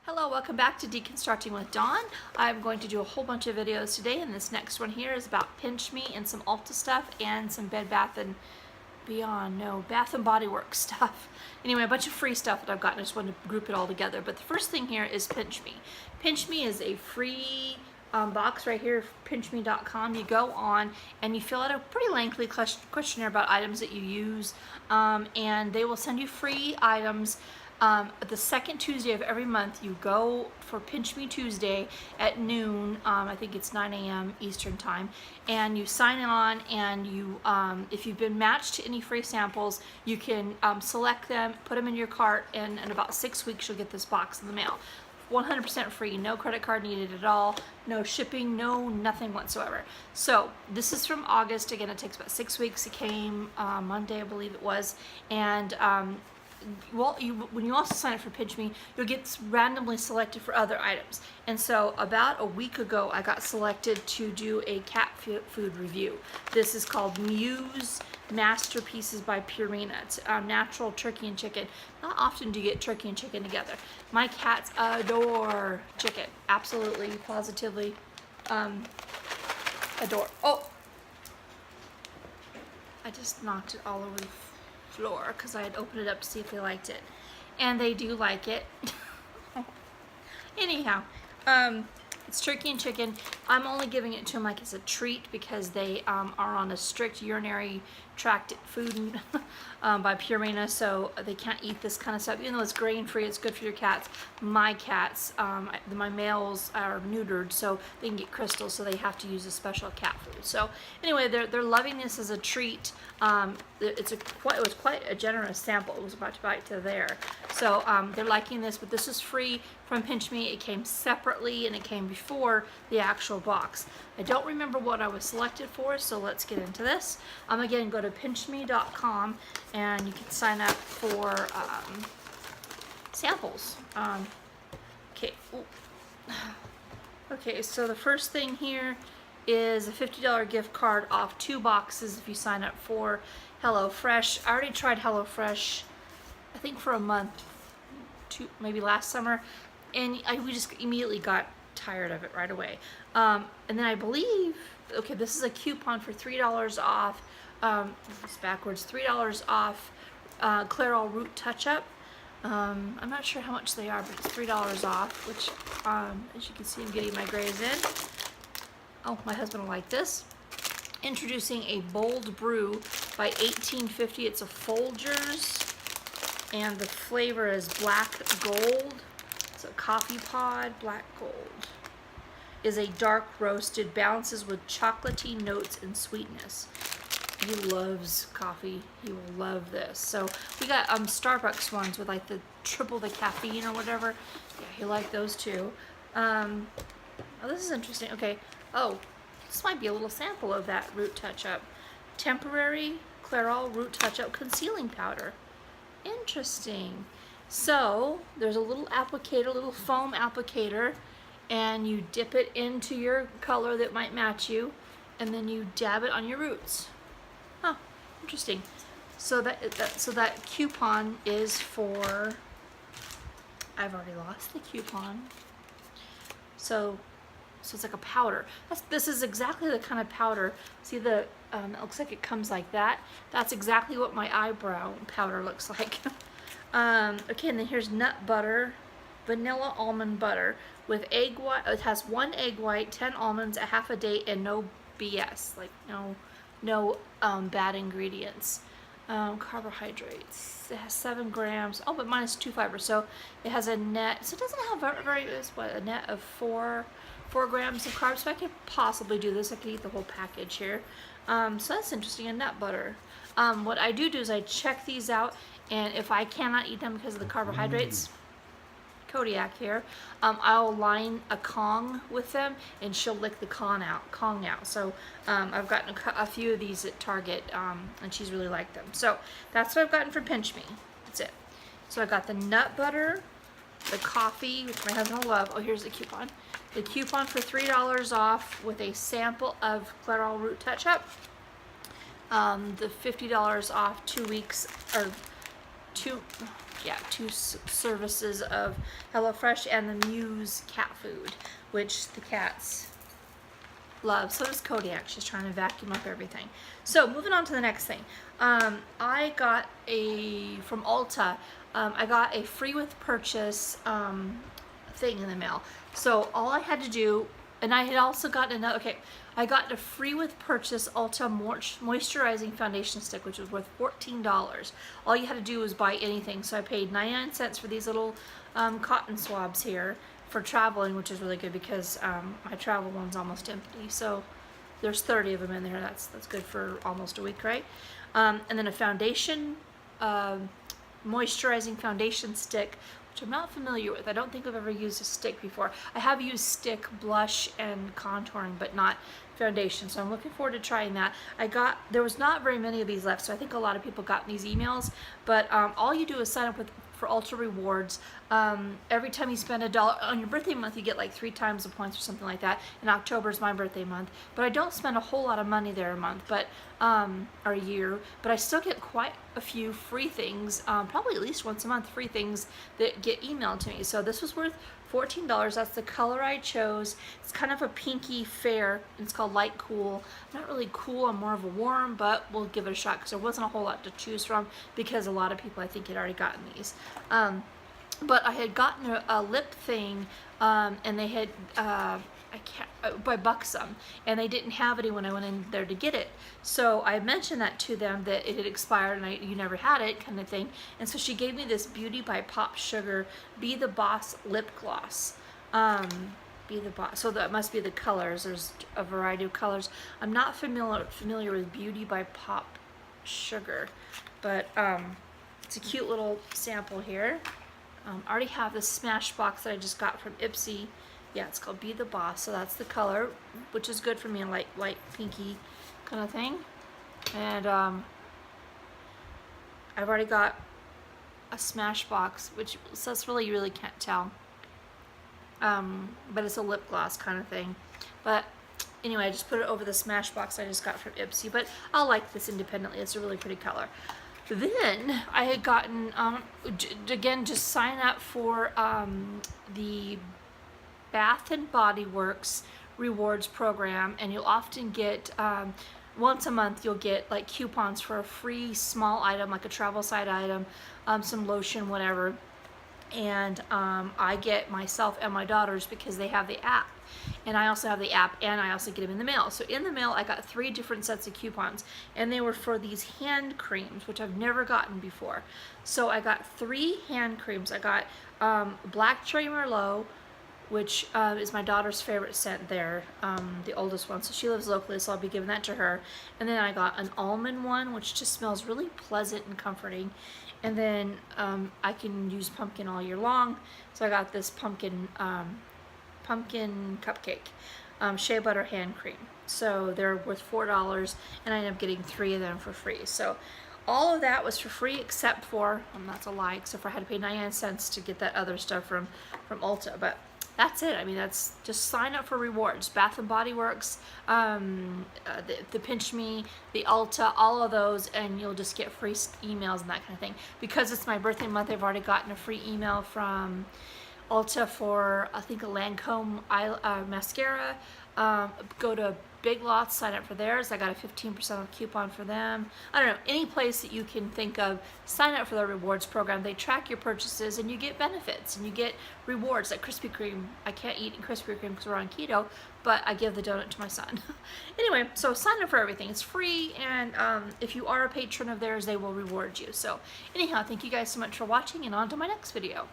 Hello, welcome back to Deconstructing with Dawn. I'm going to do a whole bunch of videos today, and this next one here is about Pinch Me and some Ulta stuff and some Bed Bath and Beyond, no, Bath and Body Works stuff. Anyway, a bunch of free stuff that I've gotten. I just wanted to group it all together. But the first thing here is Pinch Me. Pinch Me is a free box right here, pinchme.com. You go on and you fill out a pretty lengthy questionnaire about items that you use, and they will send you free items. The second Tuesday of every month, you go for Pinch Me Tuesday at noon. I think it's 9 a.m. Eastern time, and you sign on, and you, if you've been matched to any free samples, you can select them, put them in your cart, and in about 6 weeks you'll get this box in the mail. 100% free, no credit card needed at all, no shipping, no nothing whatsoever. So this is from August. Again, it takes about 6 weeks. It came Monday, I believe it was, and well, when you also sign up for Pinch Me, you'll get randomly selected for other items. And so about a week ago, I got selected to do a cat food review. This is called Muse Masterpieces by Purina. It's natural turkey and chicken. Not often do you get turkey and chicken together. My cats adore chicken. Absolutely, positively adore. Oh! I just knocked it all over the floor because I had opened it up to see if they liked it, and they do like it. Anyhow, it's turkey and chicken. I'm only giving it to them like as a treat because they are on a strict urinary tract food by Purina, so they can't eat this kind of stuff. Even though it's grain free, it's good for your cats. My cats, my males are neutered, so they can get crystals, so they have to use a special cat food. So anyway, they're loving this as a treat. It was quite a generous sample. It was about to bite to there. So they're liking this, but this is free from Pinch Me. It came separately, and it came before the actual box. I don't remember what I was selected for, so let's get into this. Again, go to pinchme.com and you can sign up for samples. Okay. Okay, so the first thing here is a $50 gift card off 2 boxes if you sign up for HelloFresh. I already tried HelloFresh, I think for a month, maybe last summer, and we just immediately got tired of it right away. And then I believe, okay, this is a coupon for $3 off. It's backwards. $3 off Clairol Root Touch-Up. I'm not sure how much they are, but it's $3 off, which, as you can see, I'm getting my grays in. Oh, my husband will like this. Introducing a Bold Brew by 1850. It's a Folgers, and the flavor is Black Gold. It's a coffee pod. Black Gold is a dark roasted, balances with chocolatey notes and sweetness. He loves coffee. He will love this. So we got Starbucks ones with like the triple the caffeine or whatever. Yeah, he liked those too. Oh, this is interesting. Okay. Oh, this might be a little sample of that Root Touch-Up. Temporary Clairol Root Touch-Up Concealing Powder. Interesting. So there's a little applicator, little foam applicator, and you dip it into your color that might match you, and then you dab it on your roots. Huh, interesting. So that coupon is for, I've already lost the coupon. So it's like a powder. This is exactly the kind of powder. See it looks like it comes like that. That's exactly what my eyebrow powder looks like. Okay, and then here's nut butter, vanilla almond butter with egg white. It has 1 egg white, 10 almonds, a half a date, and no BS, like no bad ingredients. Carbohydrates. It has 7 grams. Oh, but minus 2 fibers. So it has a net. So it doesn't have a net of 4 grams of carbs. So I could possibly do this. I could eat the whole package here. So that's interesting. A nut butter. What I do is I check these out, and if I cannot eat them because of the carbohydrates, Kodiak here, I'll line a Kong with them, and she'll lick the Kong out. So I've gotten a few of these at Target, and she's really liked them. So that's what I've gotten for Pinch Me. That's it. So I got the nut butter, the coffee, which my husband will love. Oh, here's the coupon. The coupon for $3 off with a sample of Clairol Root Touch-Up. The $50 off 2 weeks, or two services of HelloFresh and the Muse cat food, which the cats love. So does Kodiak. She's trying to vacuum up everything. So moving on to the next thing. I got from Ulta, I got a free with purchase thing in the mail. So all I had to do, and I had also gotten another, I got a free with purchase Ulta moisturizing foundation stick, which was worth $14. All you had to do was buy anything. So I paid 99 cents for these little cotton swabs here for traveling, which is really good because my travel one's almost empty. So there's 30 of them in there. That's good for almost a week, right? And then a foundation, moisturizing foundation stick, which I'm not familiar with. I don't think I've ever used a stick before. I have used stick, blush, and contouring, but not foundation. So I'm looking forward to trying that. There was not very many of these left, so I think a lot of people got these emails, but all you do is sign up for Ulta Rewards. Every time you spend $1 on your birthday month, you get like 3 times the points or something like that. And October is my birthday month, but I don't spend a whole lot of money there a month, but or a year. But I still get quite a few free things, probably at least once a month, free things that get emailed to me. So this was worth $14. That's the color I chose. It's kind of a pinky fair. It's called Light Cool. Not really cool, I'm more of a warm, but we'll give it a shot because there wasn't a whole lot to choose from because a lot of people I think had already gotten these. But I had gotten a lip thing, and they had by Buxom, and they didn't have any when I went in there to get it. So I mentioned that to them that it had expired and you never had it, kind of thing. And so she gave me this Beauty by Pop Sugar Be the Boss lip gloss. Be the Boss. So that must be the colors. There's a variety of colors. I'm not familiar with Beauty by Pop Sugar, but it's a cute little sample here. I already have the Smashbox that I just got from Ipsy. Yeah, it's called Be the Boss, so that's the color, which is good for me, a light pinky kind of thing. And I've already got a Smashbox, which says really, you really can't tell. But it's a lip gloss kind of thing. But anyway, I just put it over the Smashbox I just got from Ipsy, but I'll like this independently. It's a really pretty color. Then I had gotten, again, just sign up for the Bath and Body Works rewards program, and you'll often get once a month you'll get like coupons for a free small item, like a travel side item, some lotion, whatever. And I get myself and my daughters because they have the app, and I also have the app, and I also get them in the mail. So in the mail I got 3 different sets of coupons, and they were for these hand creams, which I've never gotten before. So I got 3 hand creams. I got Black Cherry Merlot, which is my daughter's favorite scent there, the oldest one. So she lives locally, so I'll be giving that to her. And then I got an almond one, which just smells really pleasant and comforting. And then I can use pumpkin all year long. So I got this pumpkin cupcake, shea butter hand cream. So they're worth $4, and I ended up getting 3 of them for free. So all of that was for free except for, that's a lie, except for I had to pay 99 cents to get that other stuff from Ulta. But that's it. I mean, that's just sign up for rewards. Bath and Body Works, the Pinch Me, the Ulta, all of those, and you'll just get free emails and that kind of thing. Because it's my birthday month, I've already gotten a free email from Ulta for, I think, a Lancome mascara. Go to Big Lots, sign up for theirs. I got a 15% coupon for them. I don't know, any place that you can think of, sign up for their rewards program. They track your purchases and you get benefits and you get rewards, like Krispy Kreme. I can't eat Krispy Kreme because we're on keto, but I give the donut to my son. Anyway, so sign up for everything. It's free, and if you are a patron of theirs, they will reward you. So anyhow, thank you guys so much for watching, and on to my next video.